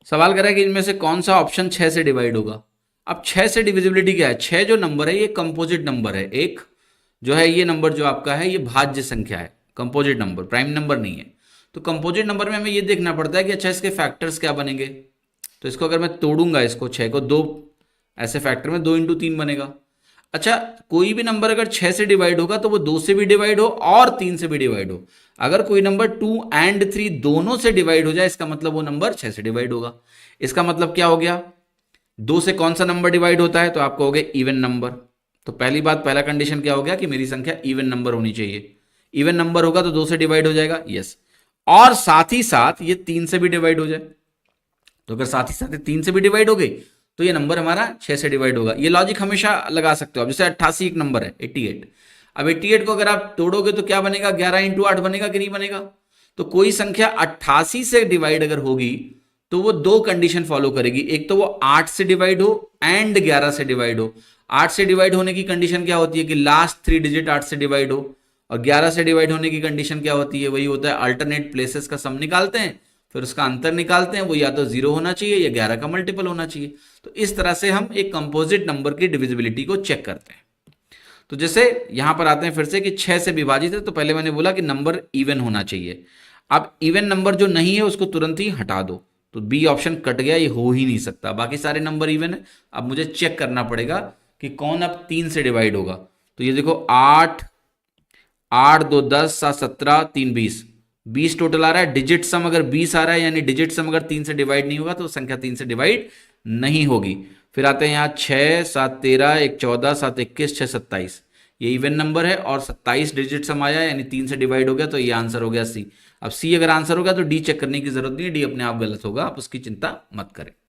सवाल करा है कि इनमें से कौन सा ऑप्शन 6 से डिवाइड होगा। अब 6 से डिविजिबिलिटी क्या है, 6 जो नंबर है ये कंपोजिट नंबर है, एक जो है ये नंबर जो आपका है ये भाज्य संख्या है, कंपोजिट नंबर, प्राइम नंबर नहीं है। तो कंपोजिट नंबर में हमें ये देखना पड़ता है कि अच्छा इसके फैक्टर्स क्या बनेंगे। तो इसको अगर मैं तोड़ूंगा, इसको 6 को दो ऐसे फैक्टर में 2 × 3 बनेगा। अच्छा, कोई भी नंबर अगर 6 से डिवाइड होगा तो वो 2 से भी डिवाइड हो और 3 से भी डिवाइड हो। अगर कोई नंबर 2 एंड 3 दोनों से डिवाइड हो जाए, इसका मतलब वो नंबर 6 से डिवाइड होगा। इसका मतलब क्या हो गया, 2 से कौन सा नंबर डिवाइड होता है, तो आपको हो गया इवन नंबर। तो पहली बात, पहला कंडीशन क्या हो गया कि मेरी संख्या इवन नंबर होनी चाहिए। इवन नंबर होगा तो 2 से डिवाइड हो जाएगा, यस। और साथ ही साथ ये 3 से भी डिवाइड हो जाए, तो अगर साथ ही साथ ये 3 से भी डिवाइड हो गई तो ये नंबर हमारा 6 से डिवाइड होगा। ये लॉजिक हमेशा लगा सकते हो आप। जैसे 88 एक नंबर है, 88। अब 88 को अगर आप तोड़ोगे तो क्या बनेगा, 11 × 8 बनेगा कि नहीं बनेगा। तो कोई संख्या 88 से डिवाइड अगर होगी तो वो दो कंडीशन फॉलो करेगी, एक तो वो 8 से डिवाइड हो एंड 11 से डिवाइड हो। 8 से डिवाइड होने की कंडीशन क्या होती है कि लास्ट 3 डिजिट 8 से डिवाइड हो, और 11 से डिवाइड होने की कंडीशन क्या होती है, वही होता है अल्टरनेट प्लेसेस का सम निकालते हैं, फिर उसका अंतर निकालते हैं, वो या तो 0 होना चाहिए या 11 का मल्टीपल होना चाहिए। तो इस तरह से हम एक कंपोजिट नंबर की डिविजिबिलिटी को चेक करते हैं। तो जैसे यहां पर आते हैं फिर से कि 6 से विभाजित है, तो पहले मैंने बोला कि नंबर इवन होना चाहिए। अब इवन नंबर जो नहीं है उसको तुरंत ही हटा दो, तो बी ऑप्शन कट गया, ये हो ही नहीं सकता, बाकी सारे नंबर इवन है। अब मुझे चेक करना पड़ेगा कि कौन अब 3 से डिवाइड होगा। तो ये देखो 8, 8 2 10 7 17 3 20, 20 टोटल आ रहा है। डिजिट सम अगर 20 आ रहा है, यानी डिजिट सम अगर 3 से डिवाइड नहीं होगा तो संख्या 3 से डिवाइड नहीं होगी। फिर आते हैं यहाँ 6 7 13 1 14 7 21 6 27, ये इवन नंबर है और 27 डिजिट सम आया यानी 3 से डिवाइड हो गया, तो ये आंसर हो गया सी। अब सी अगर आंसर होगा तो डी चेक करने की जरूरत नहीं है, डी अपने आप गलत होगा, आप उसकी चिंता मत करें।